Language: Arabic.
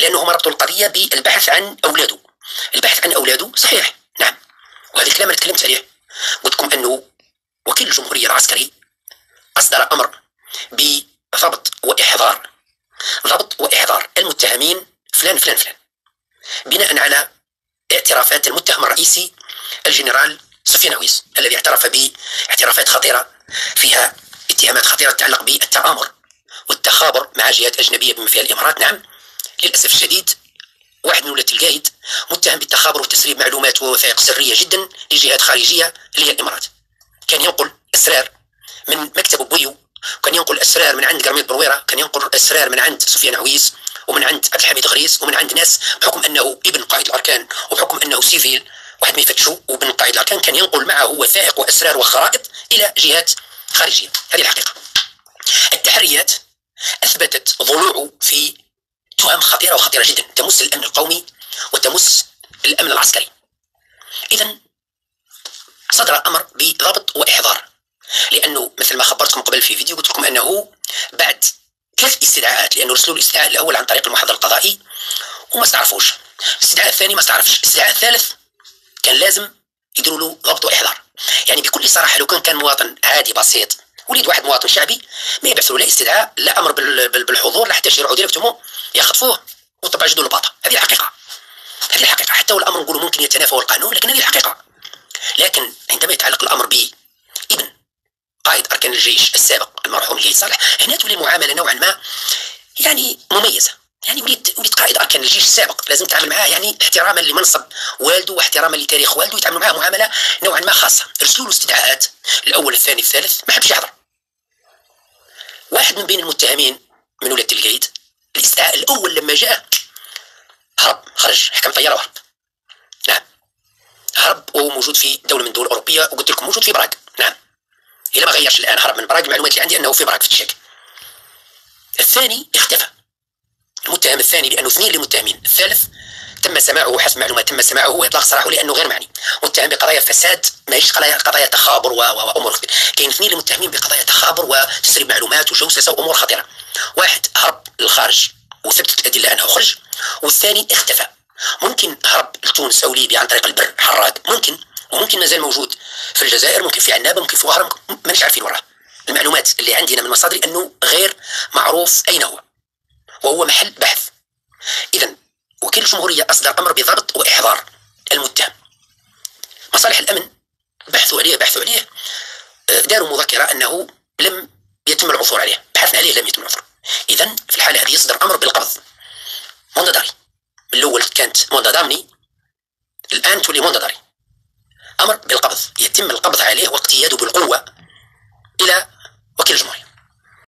لأنهم ربطوا القضية بالبحث عن أولاده. البحث عن أولاده صحيح، نعم، وهذا الكلام أنا تكلمت عليه، قلت لكم أنه وكيل الجمهورية العسكري أصدر أمر بضبط وإحضار المتهمين فلان فلان فلان، بناء على اعترافات المتهم الرئيسي الجنرال سفيان عويس، الذي اعترف باعترافات خطيرة فيها اتهامات خطيرة تتعلق بالتآمر والتخابر مع جهات أجنبية بما فيها الإمارات. نعم، للأسف الشديد واحد من ولاة القايد متهم بالتخابر وتسريب معلومات ووثائق سرية جدا لجهات خارجية اللي هي الإمارات. كان ينقل أسرار من مكتب بويو، كان ينقل أسرار من عند قرميط برويرة، كان ينقل أسرار من عند سفيان عويس ومن عند عبد الحميد غريس ومن عند ناس بحكم أنه ابن قائد الأركان وبحكم أنه سيفيل واحد ما يفتشوا وابن قائد الأركان، كان ينقل معه وثائق وأسرار وخرائط إلى جهات خارجية. هذه الحقيقة. التحريات أثبتت ضلوعه في تهم خطيرة وخطيرة جدا تمس الأمن القومي وتمس الأمن العسكري. إذن صدر أمر بضبط وإحضار، لأنه مثل ما خبرتكم قبل في فيديو قلت لكم أنه بعد 3 استدعاءات، لأنه رسلوا الاستدعاء الأول عن طريق المحضر القضائي وما استعرفوش، الاستدعاء الثاني ما استعرفش، الاستدعاء الثالث كان لازم يديروا له ضبط وإحضار. يعني بكل صراحة لو كان مواطن عادي بسيط وليد واحد مواطن شعبي ما يبعثوا لا استدعاء لا أمر بالحضور لا حتى يروحوا ديريكتومون يخطفوه وطبعا يجدوا الباطة. هذه الحقيقة، هذه الحقيقة. حتى والأمر نقولوا ممكن يتنافى القانون، لكن هذه الحقيقة. لكن عندما يتعلق الأمر بابن قائد أركان الجيش السابق المرحوم الجيش صالح، هنا تولي المعاملة نوعا ما يعني مميزة. يعني وليد قائد أركان الجيش السابق لازم تتعامل معاه يعني احتراما لمنصب والده واحتراما لتاريخ والده، يتعاملوا معاه معاملة نوعا ما خاصة. رسلوا له استدعاءات الأول الثاني الثالث ما حبش يحضر. واحد من بين المتهمين من ولاة القايد الاستدعاء الأول لما جاء هرب، خرج حكم طيارة وهرب. نعم، هرب وهو موجود في دولة من الدول الأوروبية، وقلت لكم موجود في براغ. نعم، إذا ما غيرش الآن هرب من براغ، المعلومات اللي عندي أنه في براغ في التشيك. الثاني اختفى، المتهم الثاني، لأنه 2 للمتهمين، الثالث تم سماعه حسب معلومات تم سماعه وإطلاق سراحه لأنه غير معني، متهم بقضايا فساد ماهيش قضايا تخابر وأمور. كاين 2 للمتهمين بقضايا تخابر وتسريب معلومات وجوسسة وأمور خطيرة. واحد هرب للخارج وثبتت الأدلة أنه خرج، والثاني اختفى. ممكن هرب لتونس أو ليبيا عن طريق البر حراق، ممكن، وممكن مازال موجود في الجزائر، ممكن في عنابة، ممكن في وهران، مانيش عارفين وراه. المعلومات اللي عندنا من مصادري أنه غير معروف أين هو، وهو محل بحث. إذن وكيل الجمهورية أصدر أمر بضبط وإحضار المتهم. مصالح الأمن بحثوا عليه داروا مذكرة أنه لم يتم العثور عليه، بحثنا عليه لم يتم العثور. إذن في الحالة هذه يصدر أمر بالقبض مونداداري. الأول كانت موندادامني، الآن تولي مونداداري. أمر بالقبض، يتم القبض عليه واقتياده بالقوة إلى وكيل الجمهورية.